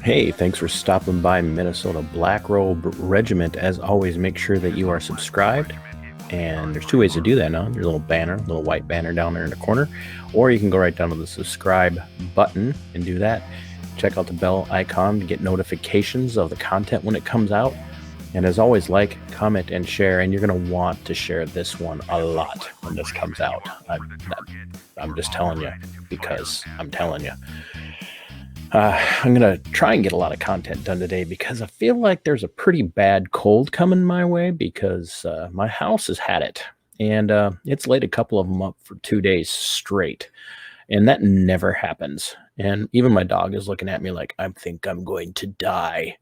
Hey, thanks for stopping by Minnesota Black Robe Regiment. As always, make sure that you are subscribed. And there's two ways to do that now. There's a little banner, little white banner down there in the corner, or you can go right down to the subscribe button and do that. Check out the bell icon to get notifications of the content when it comes out. And as always, like, comment, and share. And you're going to want to share this one a lot when this comes out. I'm just telling you, because I'm telling you. I'm going to try and get a lot of content done today because I feel like there's a pretty bad cold coming my way because my house has had it. And it's laid a couple of them up for 2 days straight. And that never happens. And even my dog is looking at me like, I think I'm going to die.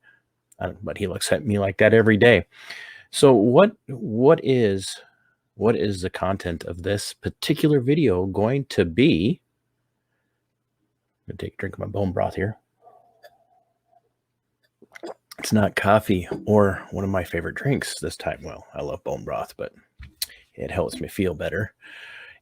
But he looks at me like that every day. So what is the content of this particular video going to be? I'm going to take a drink of my bone broth here. It's not coffee or one of my favorite drinks this time. Well, I love bone broth, but it helps me feel better.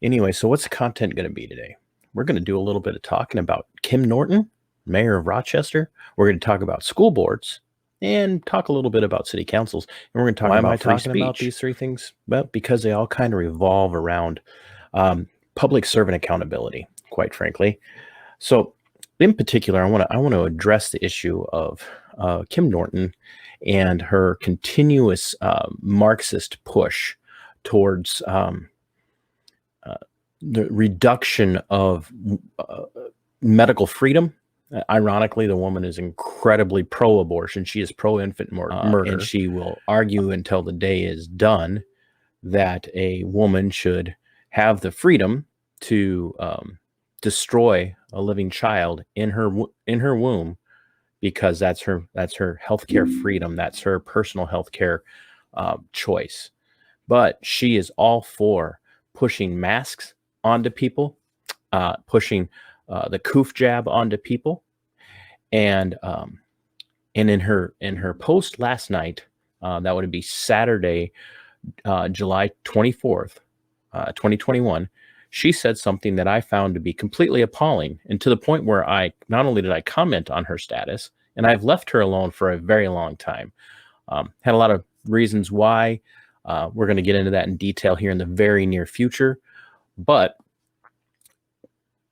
Anyway, so what's the content going to be today? We're going to do a little bit of talking about Kim Norton, Mayor of Rochester. We're going to talk about school boards and talk a little bit about city councils. And we're going to talk about free speech. Why am I talking about these three things? Well, because they all kind of revolve around public servant accountability, quite frankly. So in particular, I want to address the issue of Kim Norton and her continuous Marxist push towards the reduction of medical freedom. Ironically, the woman is incredibly pro-abortion. She is pro-infant murder, and she will argue until the day is done that a woman should have the freedom to destroy a living child in her womb, because that's her healthcare freedom. That's her personal healthcare choice. But she is all for pushing masks onto people, pushing the coof jab onto people, and in her post last night, that would be Saturday, July 24th, 2021. She said something that I found to be completely appalling, and to the point where not only did I comment on her status, and I've left her alone for a very long time. Had a lot of reasons why. We're going to get into that in detail here in the very near future, but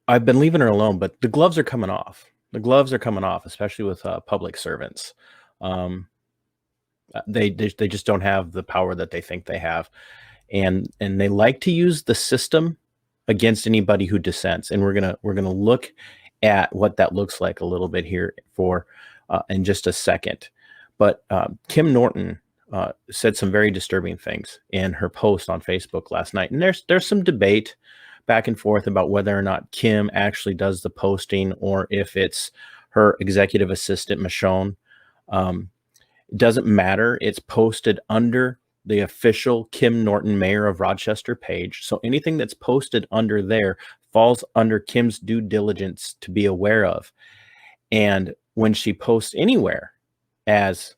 I've been leaving her alone, but the gloves are coming off. The gloves are coming off, especially with public servants. They just don't have the power that they think they have, and they like to use the system against anybody who dissents. And we're gonna look at what that looks like a little bit here in just a second. But Kim Norton said some very disturbing things in her post on Facebook last night, and there's some debate back and forth about whether or not Kim actually does the posting or if it's her executive assistant Michonne. It doesn't matter. It's posted under the official Kim Norton Mayor of Rochester page. So anything that's posted under there falls under Kim's due diligence to be aware of. And when she posts anywhere as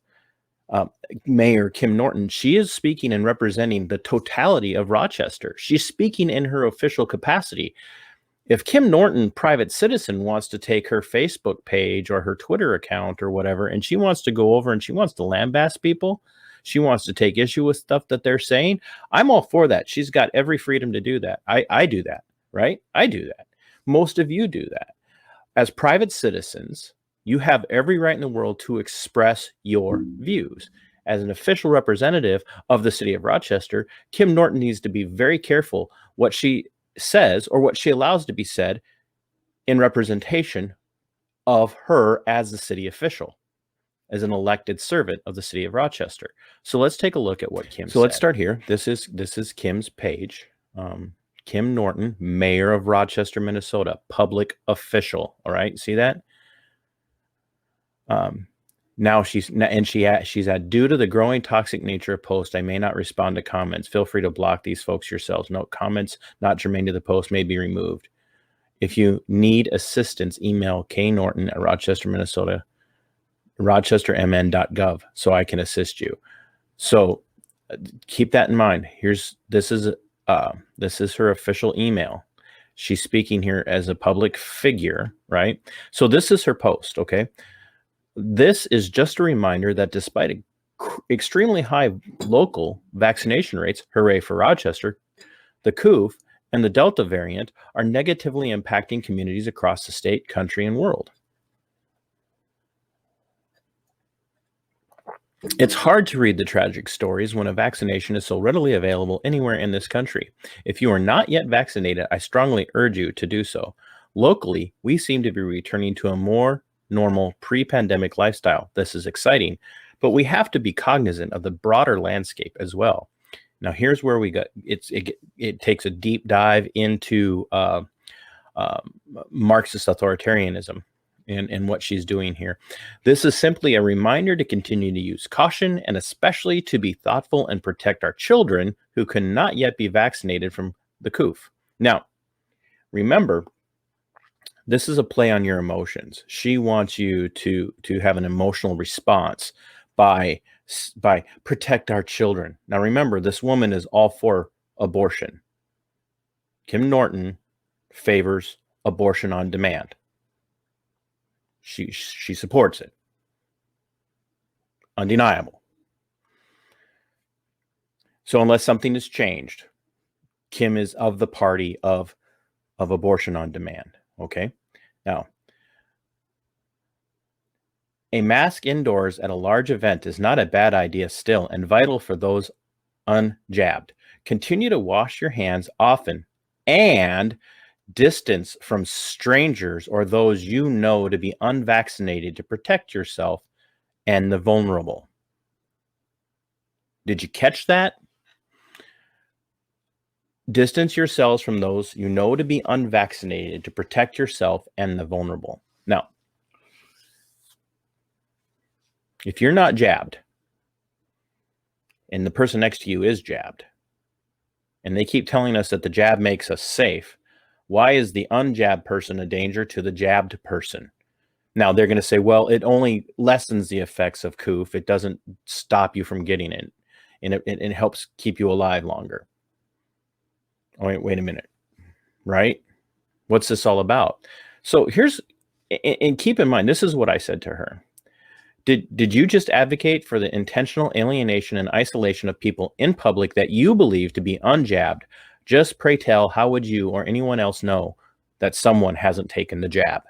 Mayor Kim Norton, she is speaking and representing the totality of Rochester. She's speaking in her official capacity. If Kim Norton, private citizen, wants to take her Facebook page or her Twitter account or whatever, and she wants to go over and she wants to lambast people, she wants to take issue with stuff that they're saying, I'm all for that. She's got every freedom to do that. I do that, right? I do that. Most of you do that. As private citizens, you have every right in the world to express your views. As an official representative of the city of Rochester, Kim Norton needs to be very careful what she says or what she allows to be said in representation of her as the city official, as an elected servant of the city of Rochester. So let's take a look at what Kim said. So let's start here. This is Kim's page. Kim Norton, Mayor of Rochester, Minnesota, public official. All right, see that? Now she's at, due to the growing toxic nature of post, I may not respond to comments. Feel free to block these folks yourselves. Note, comments not germane to the post may be removed. If you need assistance, email knorton at Rochester, Minnesota, rochestermn.gov, so I can assist you. So keep that in mind. This is her official email. She's speaking here as a public figure, right? So this is her post, okay? This is just a reminder that despite extremely high local vaccination rates, hooray for Rochester, the COOF and the Delta variant are negatively impacting communities across the state, country, and world. It's hard to read the tragic stories when a vaccination is so readily available anywhere in this country. If you are not yet vaccinated, I strongly urge you to do so. Locally, we seem to be returning to a more normal pre-pandemic lifestyle. This is exciting, but we have to be cognizant of the broader landscape as well. Now, here's where we got it takes a deep dive into Marxist authoritarianism and what she's doing here. This is simply a reminder to continue to use caution and especially to be thoughtful and protect our children who cannot yet be vaccinated from the COOF. Now, remember, this is a play on your emotions. She wants you to have an emotional response by protect our children. Now, remember, this woman is all for abortion. Kim Norton favors abortion on demand. She supports it. Undeniable. So unless something has changed, Kim is of the party of abortion on demand. Okay. Now, a mask indoors at a large event is not a bad idea still and vital for those unjabbed. Continue to wash your hands often and distance from strangers or those you know to be unvaccinated to protect yourself and the vulnerable. Did you catch that? Distance yourselves from those you know to be unvaccinated to protect yourself and the vulnerable. Now, if you're not jabbed and the person next to you is jabbed and they keep telling us that the jab makes us safe, why is the unjabbed person a danger to the jabbed person? Now, they're going to say, well, it only lessens the effects of COOF. It doesn't stop you from getting it, and it helps keep you alive longer. Oh, wait a minute, right? What's this all about? So here's, and keep in mind, this is what I said to her. Did you just advocate for the intentional alienation and isolation of people in public that you believe to be unjabbed? Just pray tell, how would you or anyone else know that someone hasn't taken the jab?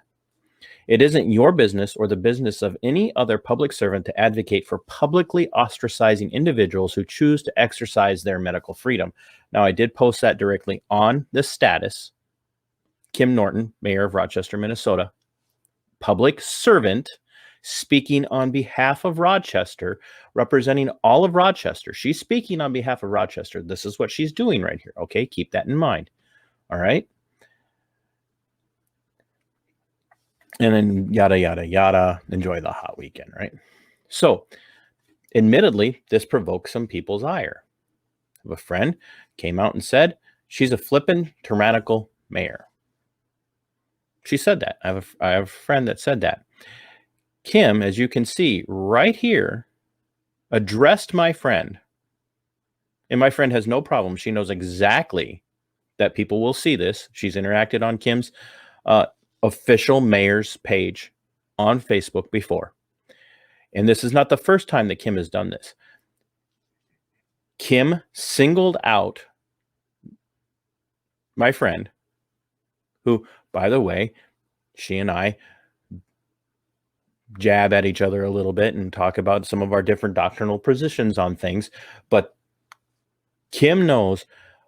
It isn't your business or the business of any other public servant to advocate for publicly ostracizing individuals who choose to exercise their medical freedom. Now, I did post that directly on this status. Kim Norton, Mayor of Rochester, Minnesota, public servant speaking on behalf of Rochester, representing all of Rochester. She's speaking on behalf of Rochester. This is what she's doing right here. Okay, keep that in mind. All right. And then yada, yada, yada. Enjoy the hot weekend, right? So, admittedly, this provoked some people's ire. A friend came out and said, she's a flippin' tyrannical mayor. She said that. I have a friend that said that. Kim, as you can see right here, addressed my friend. And my friend has no problem. She knows exactly that people will see this. She's interacted on Kim's official mayor's page on Facebook before. And this is not the first time that Kim has done this. Kim singled out my friend, who, by the way, she and I jab at each other a little bit and talk about some of our different doctrinal positions on things. But Kim knows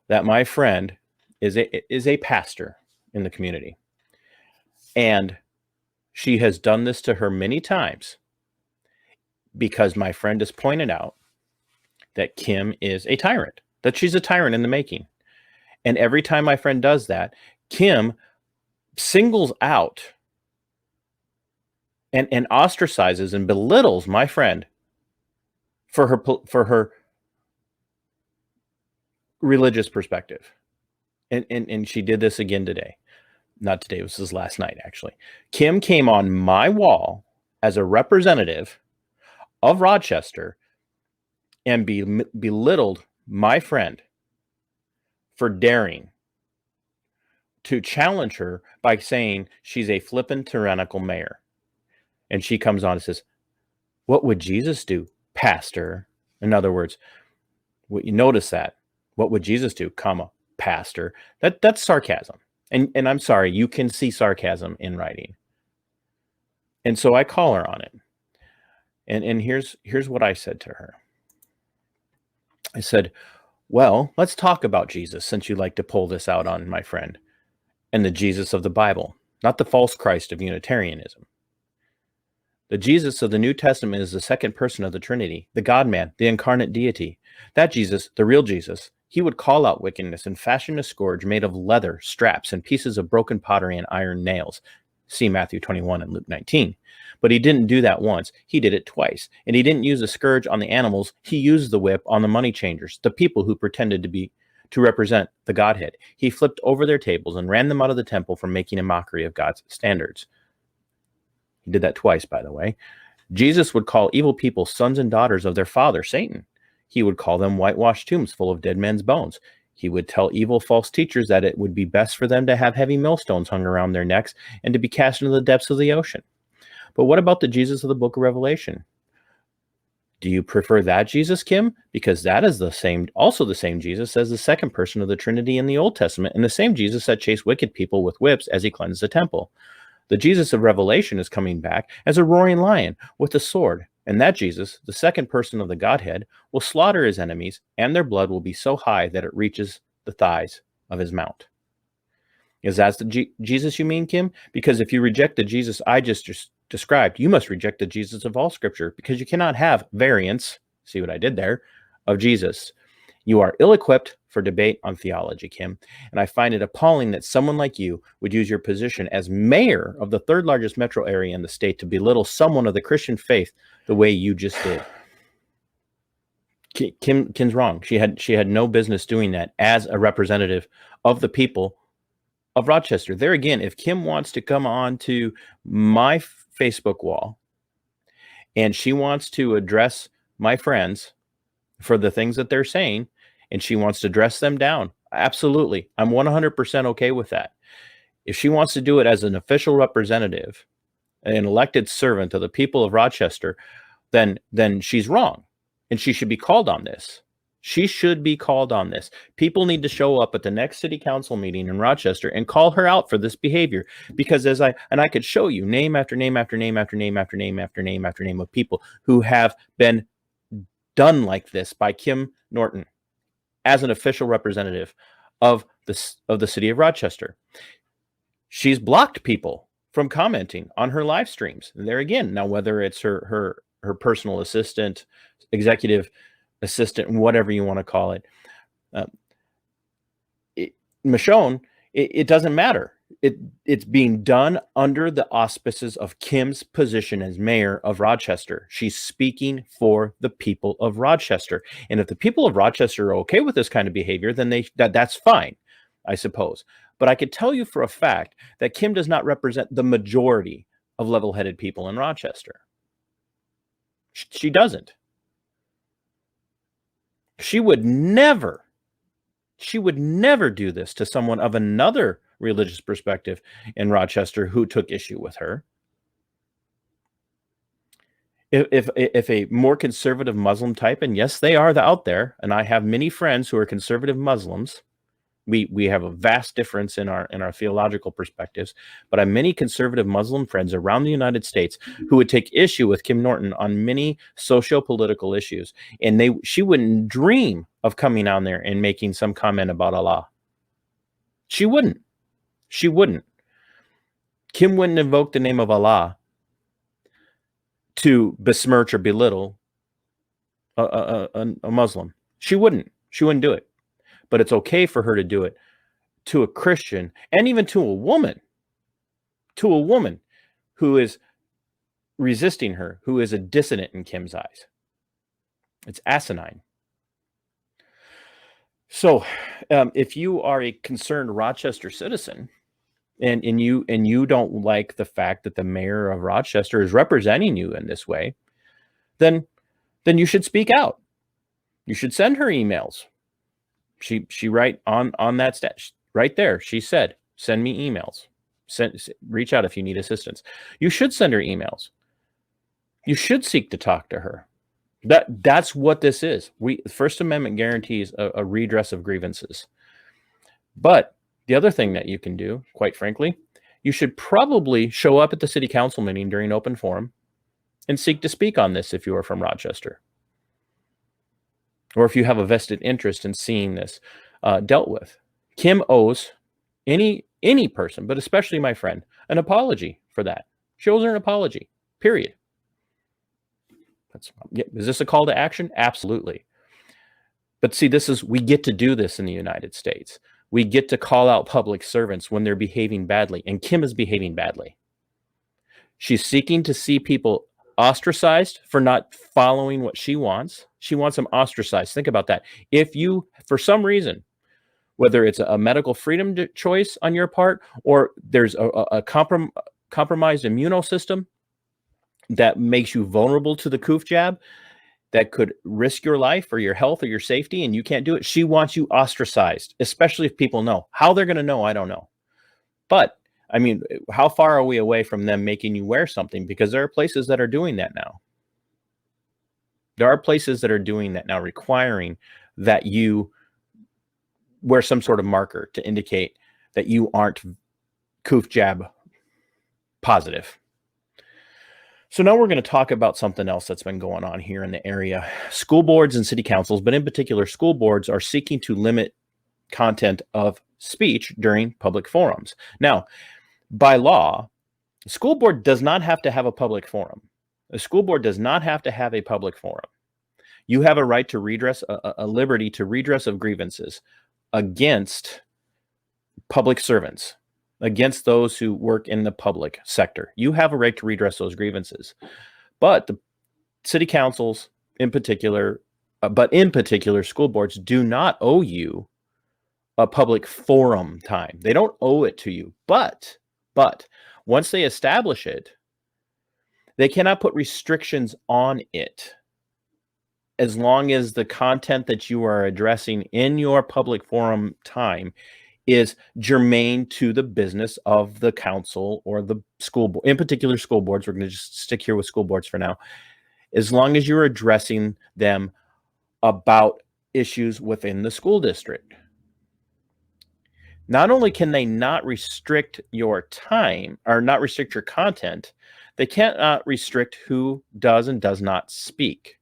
that my friend is a pastor in the community. And she has done this to her many times because my friend has pointed out that Kim is a tyrant, that she's a tyrant in the making. And every time my friend does that, Kim singles out and ostracizes and belittles my friend for her religious perspective. And she did this again today. Not today, this was last night, actually. Kim came on my wall as a representative of Rochester and belittled my friend for daring to challenge her by saying she's a flippin' tyrannical mayor. And she comes on and says, What would Jesus do, pastor? In other words, what you notice that. What would Jesus do, comma, pastor? That's sarcasm. And I'm sorry, you can see sarcasm in writing. And so I call her on it. And here's what I said to her. I said, well, let's talk about Jesus, since you like to pull this out on my friend, and the Jesus of the Bible, not the false Christ of Unitarianism. The Jesus of the New Testament is the second person of the Trinity, the God-man, the incarnate deity. That Jesus, the real Jesus, he would call out wickedness and fashion a scourge made of leather, straps, and pieces of broken pottery and iron nails. See Matthew 21 and Luke 19. But he didn't do that once. He did it twice. And he didn't use a scourge on the animals. He used the whip on the money changers, the people who pretended to represent the Godhead. He flipped over their tables and ran them out of the temple for making a mockery of God's standards. He did that twice, by the way. Jesus would call evil people sons and daughters of their father, Satan. He would call them whitewashed tombs full of dead men's bones. He would tell evil false teachers that it would be best for them to have heavy millstones hung around their necks and to be cast into the depths of the ocean. But what about the Jesus of the book of Revelation? Do you prefer that Jesus, Kim? Because that is also the same Jesus as the second person of the Trinity in the Old Testament, and the same Jesus that chased wicked people with whips as he cleansed the temple. The Jesus of Revelation is coming back as a roaring lion with a sword, and that Jesus, the second person of the Godhead, will slaughter his enemies, and their blood will be so high that it reaches the thighs of his mount. Is that the Jesus you mean, Kim? Because if you reject the Jesus I just described, you must reject the Jesus of all Scripture, because you cannot have variants, see what I did there, of Jesus. You are ill-equipped for debate on theology, Kim, and I find it appalling that someone like you would use your position as mayor of the third largest metro area in the state to belittle someone of the Christian faith the way you just did. Kim's wrong. She had no business doing that as a representative of the people of Rochester. There again, if Kim wants to come on to my Facebook wall and she wants to address my friends for the things that they're saying, and she wants to dress them down, absolutely. I'm 100% okay with that. If she wants to do it as an official representative, an elected servant of the people of Rochester, then she's wrong, and she should be called on this. She should be called on this. People need to show up at the next city council meeting in Rochester and call her out for this behavior, because I could show you name after name after name after name after name after name after name of people who have been done like this by Kim Norton as an official representative of the city of Rochester. She's blocked people from commenting on her live streams. And there again, now whether it's her personal assistant, executive assistant, whatever you want to call it, Michonne, it doesn't matter. It's being done under the auspices of Kim's position as mayor of Rochester. She's speaking for the people of Rochester. And if the people of Rochester are okay with this kind of behavior, then that's fine, I suppose. But I could tell you for a fact that Kim does not represent the majority of level-headed people in Rochester. She doesn't. She would never do this to someone of another religious perspective in Rochester who took issue with her. If a more conservative Muslim type, and yes, they are out there, and I have many friends who are conservative Muslims. We have a vast difference in our theological perspectives, but I have many conservative Muslim friends around the United States who would take issue with Kim Norton on many socio-political issues, and she wouldn't dream of coming on there and making some comment about Allah. She wouldn't. Kim wouldn't invoke the name of Allah to besmirch or belittle a Muslim. She wouldn't do it. But it's okay for her to do it to a Christian, and even to a woman who is resisting her, who is a dissident in Kim's eyes. It's asinine. So if you are a concerned Rochester citizen, and you don't like the fact that the mayor of Rochester is representing you in this way, then you should speak out. You should send her emails. She write on that stat right there. She said, "Send me emails. Reach out if you need assistance." You should send her emails. You should seek to talk to her. That's what this is. The First Amendment guarantees a redress of grievances. But the other thing that you can do, quite frankly, you should probably show up at the city council meeting during open forum and seek to speak on this if you are from Rochester, or if you have a vested interest in seeing this dealt with. Kim owes any person, but especially my friend, an apology for that. She owes her an apology, period. Is this a call to action? Absolutely. But see, we get to do this in the United States. We get to call out public servants when they're behaving badly, and Kim is behaving badly. She's seeking to see people ostracized for not following what she wants. She wants them ostracized. Think about that. If you, for some reason, whether it's a medical freedom choice on your part, or there's a compromised immune system that makes you vulnerable to the coof jab, that could risk your life or your health or your safety, and you can't do it, she wants you ostracized, especially if people know. How they're going to know, I don't know. But, I mean, how far are we away from them making you wear something? Because there are places that are doing that now. There are places that are doing that now, requiring that you wear some sort of marker to indicate that you aren't coof jab positive. So now we're going to talk about something else that's been going on here in the area. School boards and city councils, but in particular school boards, are seeking to limit content of speech during public forums. Now, by law, the school board does not have to have a public forum. A school board does not have to have a public forum. You have a right to redress, a liberty to redress of grievances against public servants, against those who work in the public sector. You have a right to redress those grievances. But the city councils in particular, school boards do not owe you a public forum time. They don't owe it to you. But once they establish it, they cannot put restrictions on it, as long as the content that you are addressing in your public forum time is germane to the business of the council or the school board. In particular, school boards. We're going to just stick here with school boards for now. As long as you're addressing them about issues within the school district. Not only can they not restrict your time, or not restrict your content, they cannot restrict who does and does not speak,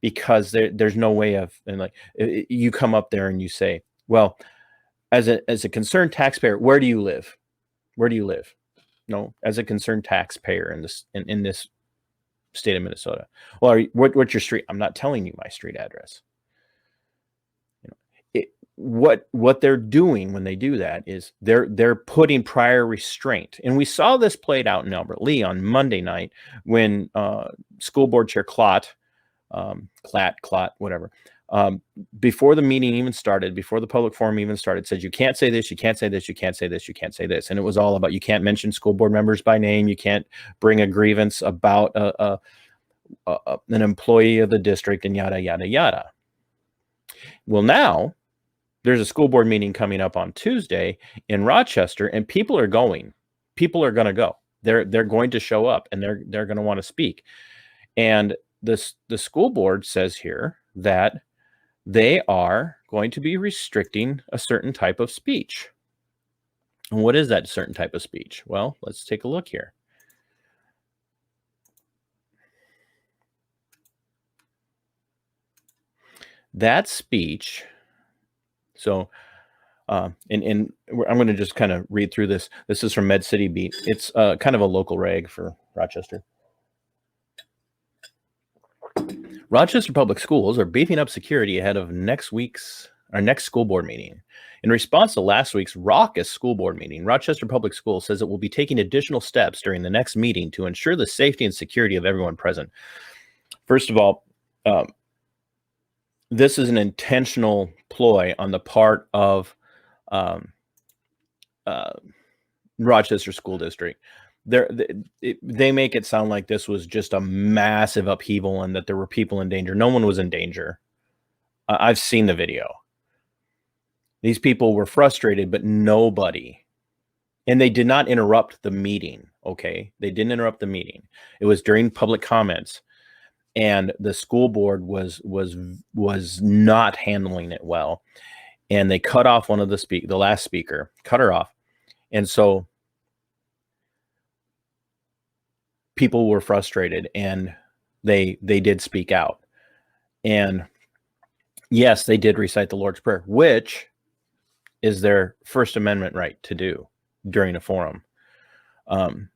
because there's no way of, and like, you come up there and you say, well, as a concerned taxpayer, where do you live? Where do you live? No, as a concerned taxpayer in this state of Minnesota. Well, what's your street? I'm not telling you my street address. What they're doing when they do that is they're putting prior restraint. And we saw this played out in Albert Lea on Monday night when school board chair Clot, whatever, before the meeting even started, before the public forum even started, said, you can't say this, you can't say this, you can't say this, you can't say this. And it was all about, you can't mention school board members by name, you can't bring a grievance about an employee of the district, and yada, yada, yada. Well, now there's a school board meeting coming up on Tuesday in Rochester, and people are going. People are going to go. They're going to show up, and they're going to want to speak. And the school board says here that they are going to be restricting a certain type of speech. And what is that certain type of speech? Well, let's take a look here. That speech. So, and I'm going to just kind of read through this. This is from Med City Beat. It's kind of a local rag for Rochester. Rochester Public Schools are beefing up security ahead of next school board meeting. In response to last week's raucous school board meeting, Rochester Public Schools says it will be taking additional steps during the next meeting to ensure the safety and security of everyone present. First of all, this is an intentional ploy on the part of Rochester School District. They make it sound like this was just a massive upheaval and that there were people in danger. No one was in danger. I've seen the video. These people were frustrated, but nobody And they did not interrupt the meeting, okay? They didn't interrupt the meeting. It was during public comments, and the school board was not handling it well. And they cut off one of the last speaker, cut her off. And so people were frustrated, and they did speak out. And yes, they did recite the Lord's Prayer, which is their First Amendment right to do during a forum. In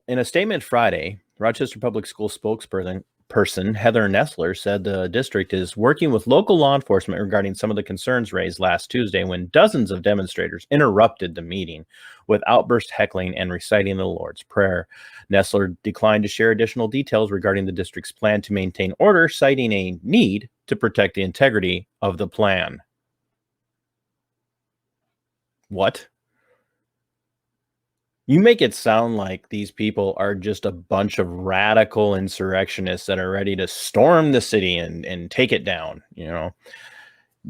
a statement Friday, Rochester Public School spokesperson Heather Nestler said the district is working with local law enforcement regarding some of the concerns raised last Tuesday when dozens of demonstrators interrupted the meeting with outburst heckling and reciting the Lord's Prayer. Nestler declined to share additional details regarding the district's plan to maintain order, citing a need to protect the integrity of the plan. What? You make it sound like these people are just a bunch of radical insurrectionists that are ready to storm the city and take it down,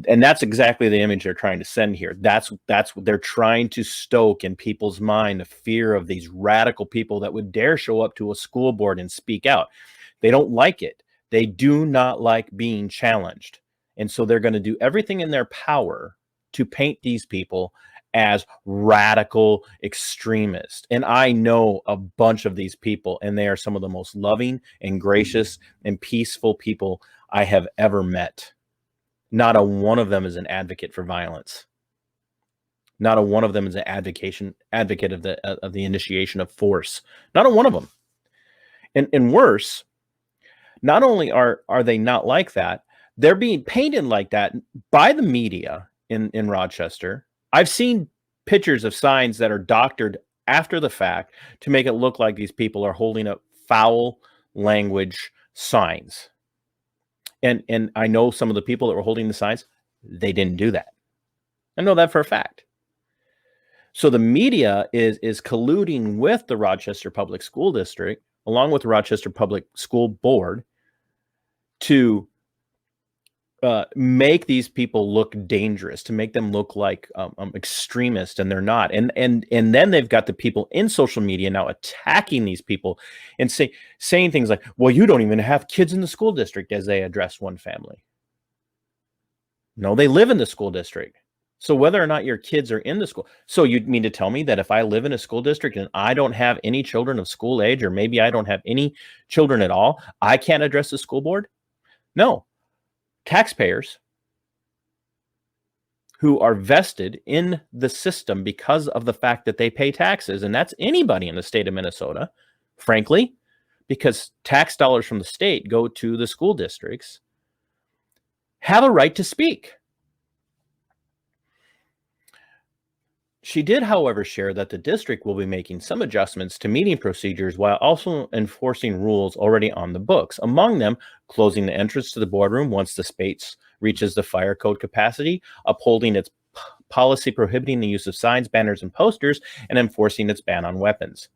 And that's exactly the image they're trying to send here. That's what they're trying to stoke in people's mind, the fear of these radical people that would dare show up to a school board and speak out. They don't like it. They do not like being challenged. And so they're going to do everything in their power to paint these people as radical extremists. And I know a bunch of these people, and they are some of the most loving and gracious and peaceful people I have ever met. Not a one of them is an advocate for violence. Not a one of them is an advocate of the initiation of force. Not a one of them. And worse, not only are they not like that, they're being painted like that by the media in Rochester. I've seen pictures of signs that are doctored after the fact to make it look like these people are holding up foul language signs. And I know some of the people that were holding the signs, they didn't do that. I know that for a fact. So the media is colluding with the Rochester Public School District, along with the Rochester Public School Board, to make these people look dangerous, to make them look like extremists, and they're not. And then they've got the people in social media now attacking these people and saying things like, well, you don't even have kids in the school district, as they address one family. No, they live in the school district. So whether or not your kids are in the school, so you mean to tell me that if I live in a school district and I don't have any children of school age, or maybe I don't have any children at all, I can't address the school board? No. Taxpayers who are vested in the system because of the fact that they pay taxes, and that's anybody in the state of Minnesota, frankly, because tax dollars from the state go to the school districts, have a right to speak. She did, however, share that the district will be making some adjustments to meeting procedures while also enforcing rules already on the books. Among them, closing the entrance to the boardroom once the space reaches the fire code capacity, upholding its policy prohibiting the use of signs, banners, and posters, and enforcing its ban on weapons.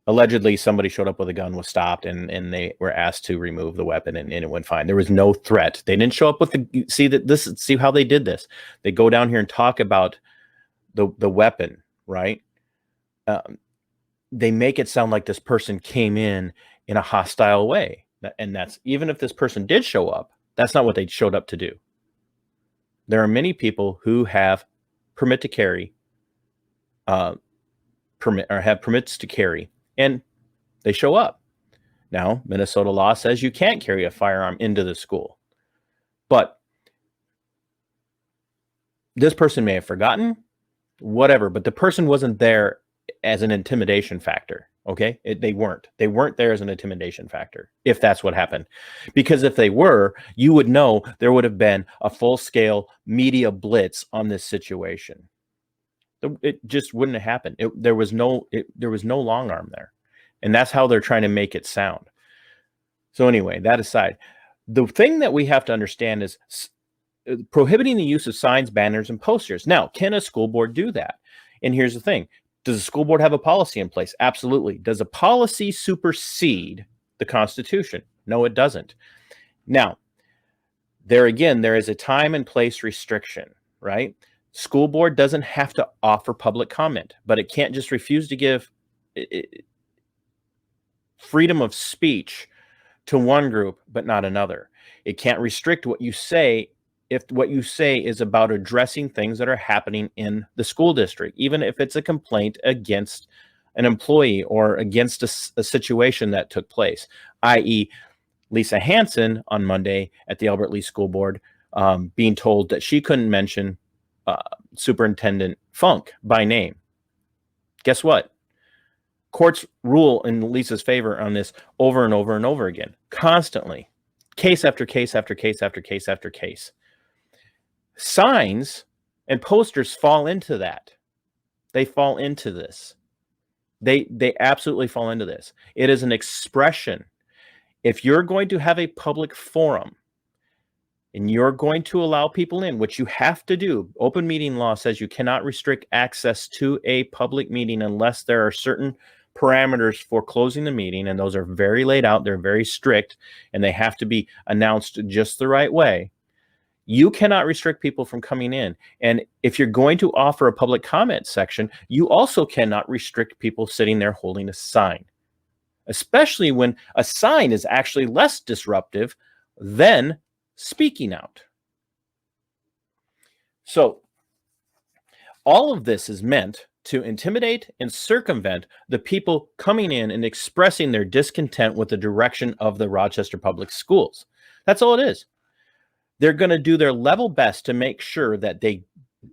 Allegedly, somebody showed up with a gun, was stopped, and they were asked to remove the weapon, and it went fine. There was no threat. They didn't show up with see how they did this. They go down here and talk about the weapon, right? They make it sound like this person came in a hostile way. And that's, even if this person did show up, that's not what they showed up to do. There are many people who have permit to carry, have permits to carry, and they show up. Now, Minnesota law says you can't carry a firearm into the school. But this person may have forgotten, whatever, but the person wasn't there as an intimidation factor, okay? They weren't there as an intimidation factor, if that's what happened. Because if they were, you would know there would have been a full-scale media blitz on this situation. It just wouldn't have happened. There was no long arm there. And that's how they're trying to make it sound. So anyway, that aside, the thing that we have to understand is prohibiting the use of signs, banners, and posters. Now, can a school board do that? And here's the thing. Does the school board have a policy in place? Absolutely. Does a policy supersede the Constitution? No, it doesn't. Now, there again, there is a time and place restriction, right? School board doesn't have to offer public comment, but it can't just refuse to give freedom of speech to one group, but not another. It can't restrict what you say if what you say is about addressing things that are happening in the school district, even if it's a complaint against an employee or against a situation that took place, i.e., Lisa Hansen on Monday at the Albert Lee School Board being told that she couldn't mention Superintendent Funk by name. Guess what? Courts rule in Lisa's favor on this over and over and over again, constantly, case after case after case after case after case. Signs and posters fall into that. They fall into this. They absolutely fall into this. It is an expression. If you're going to have a public forum and you're going to allow people in, which you have to do, open meeting law says you cannot restrict access to a public meeting unless there are certain parameters for closing the meeting, and those are very laid out. They're very strict, and they have to be announced just the right way. You cannot restrict people from coming in. And if you're going to offer a public comment section, you also cannot restrict people sitting there holding a sign, especially when a sign is actually less disruptive than speaking out. So all of this is meant to intimidate and circumvent the people coming in and expressing their discontent with the direction of the Rochester Public Schools. That's all it is. They're going to do their level best to make sure that they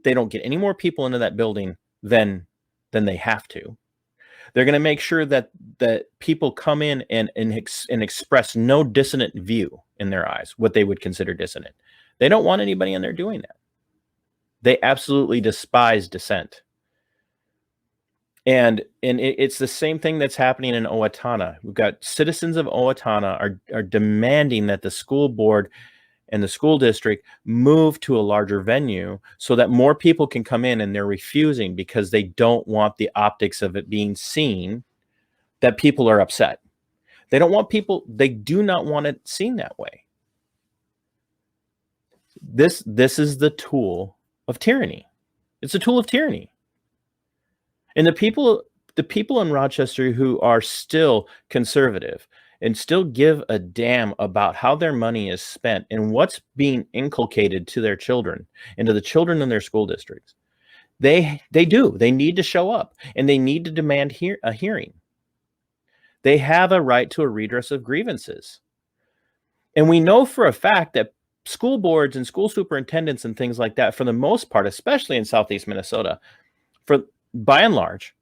don't get any more people into that building than they have to. They're going to make sure that people come in and express no dissonant view in their eyes, what they would consider dissonant. They don't want anybody in there doing that. They absolutely despise dissent. And it's the same thing that's happening in Owatonna. We've got citizens of Owatonna are demanding that the school board and the school district move to a larger venue so that more people can come in, and they're refusing because they don't want the optics of it being seen that people are upset. They do not want it seen that way. This is the tool of tyranny. It's a tool of tyranny. And the people in Rochester who are still conservative and still give a damn about how their money is spent and what's being inculcated to their children and to the children in their school districts, they need to show up, and they need to demand a hearing. They have a right to a redress of grievances. And we know for a fact that school boards and school superintendents and things like that, for the most part, especially in Southeast Minnesota, by and large,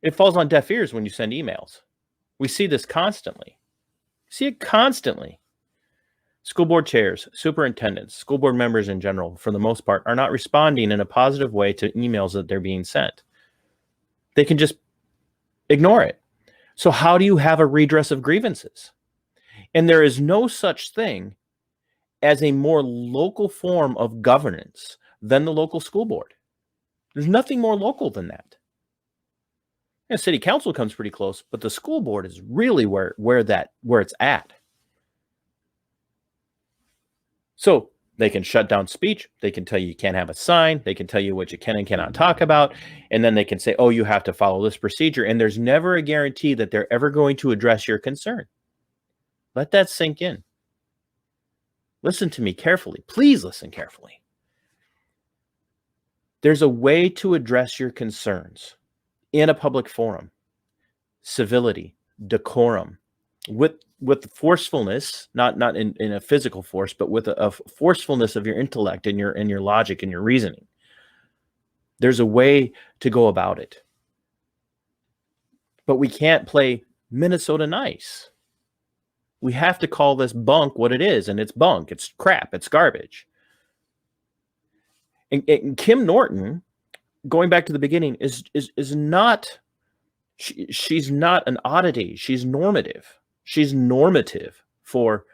it falls on deaf ears when you send emails. We see this constantly. See it constantly. School board chairs, superintendents, school board members in general, for the most part, are not responding in a positive way to emails that they're being sent. They can just ignore it. So how do you have a redress of grievances? And there is no such thing as a more local form of governance than the local school board. There's nothing more local than that. And city council comes pretty close, but the school board is really where it's at. So they can shut down speech. They can tell you can't have a sign. They can tell you what you can and cannot talk about. And then they can say, oh, you have to follow this procedure. And there's never a guarantee that they're ever going to address your concern. Let that sink in. Listen to me carefully. Please listen carefully. There's a way to address your concerns in a public forum. Civility, decorum, with forcefulness, not in a physical force, but with a forcefulness of your intellect and your logic and your reasoning. There's a way to go about it. But we can't play Minnesota nice. We have to call this bunk what it is, and it's bunk. It's crap. It's garbage. And Kim Norton, going back to the beginning, is not. She's not an oddity. She's normative. She's normative for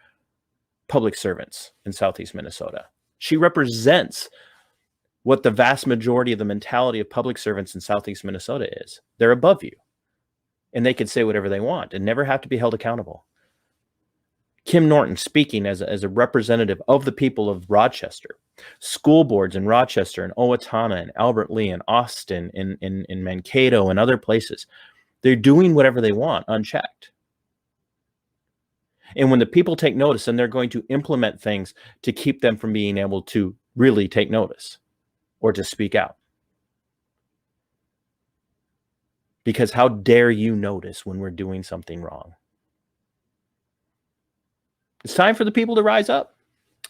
public servants in Southeast Minnesota. She represents what the vast majority of the mentality of public servants in Southeast Minnesota is. They're above you, and they can say whatever they want and never have to be held accountable. Kim Norton speaking as a representative of the people of Rochester. School boards in Rochester and Owatonna and Albert Lea and Austin, in Mankato and other places, they're doing whatever they want unchecked. And when the people take notice, then they're going to implement things to keep them from being able to really take notice or to speak out. Because how dare you notice when we're doing something wrong? It's time for the people to rise up.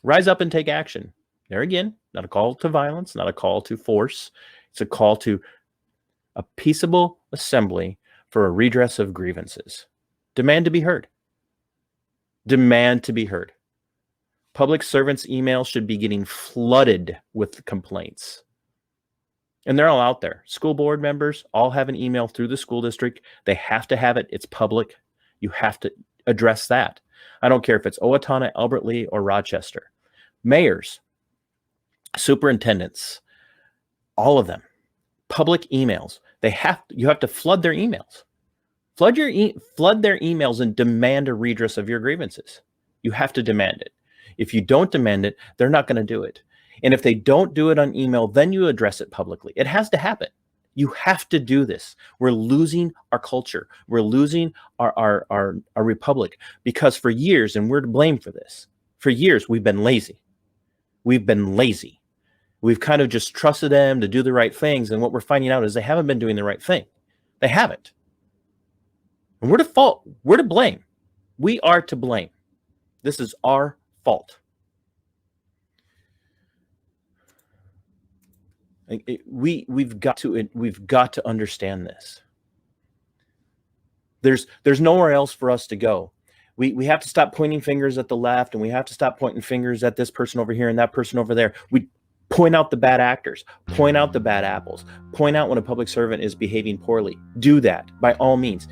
Rise up and take action. There again, not a call to violence, not a call to force. It's a call to a peaceable assembly for a redress of grievances. Demand to be heard. Demand to be heard. Public servants' emails should be getting flooded with complaints. And they're all out there. School board members all have an email through the school district. They have to have it. It's public. You have to address that. I don't care if it's Owatonna, Albert Lea, or Rochester. Mayors, superintendents, all of them, public emails. You have to flood their emails. Flood their emails and demand a redress of your grievances. You have to demand it. If you don't demand it, they're not going to do it. And if they don't do it on email, then you address it publicly. It has to happen. You have to do this. We're losing our culture. We're losing our republic because for years, and we're to blame for this, for years we've been lazy. We've been lazy. We've kind of just trusted them to do the right things. And what we're finding out is they haven't been doing the right thing. They haven't. And we're to fault. We're to blame. We are to blame. This is our fault. We've got to understand this. There's nowhere else for us to go. We have to stop pointing fingers at the left, and we have to stop pointing fingers at this person over here and that person over there. We point out the bad actors, point out the bad apples, point out when a public servant is behaving poorly. Do that by all means,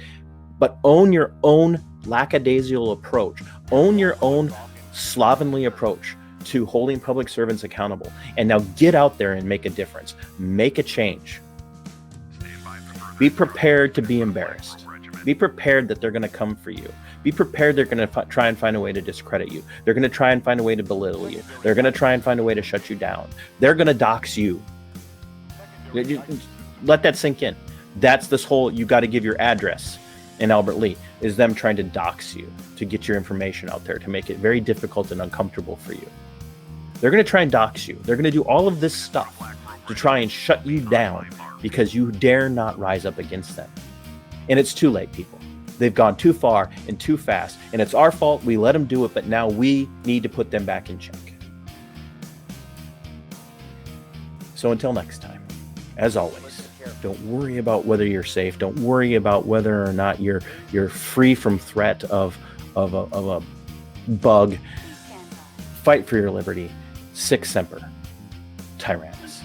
but own your own lackadaisical approach. Own your own slovenly approach to holding public servants accountable. And now get out there and make a difference. Make a change. Be prepared to be embarrassed. Be prepared that they're going to come for you. Be prepared they're going to try and find a way to discredit you. They're going to try and find a way to belittle you. They're going to try and find a way to shut you down. They're going to dox you. Let that sink in. That's this whole, you got to give your address in Albert Lea, is them trying to dox you, to get your information out there, to make it very difficult and uncomfortable for you. They're going to try and dox you. They're going to do all of this stuff to try and shut you down because you dare not rise up against them. And it's too late, people. They've gone too far and too fast, and it's our fault. We let them do it, but now we need to put them back in check. So until next time, as always, don't worry about whether you're safe. Don't worry about whether or not you're free from threat of a bug. Fight for your liberty. Sic Semper Tyrannis.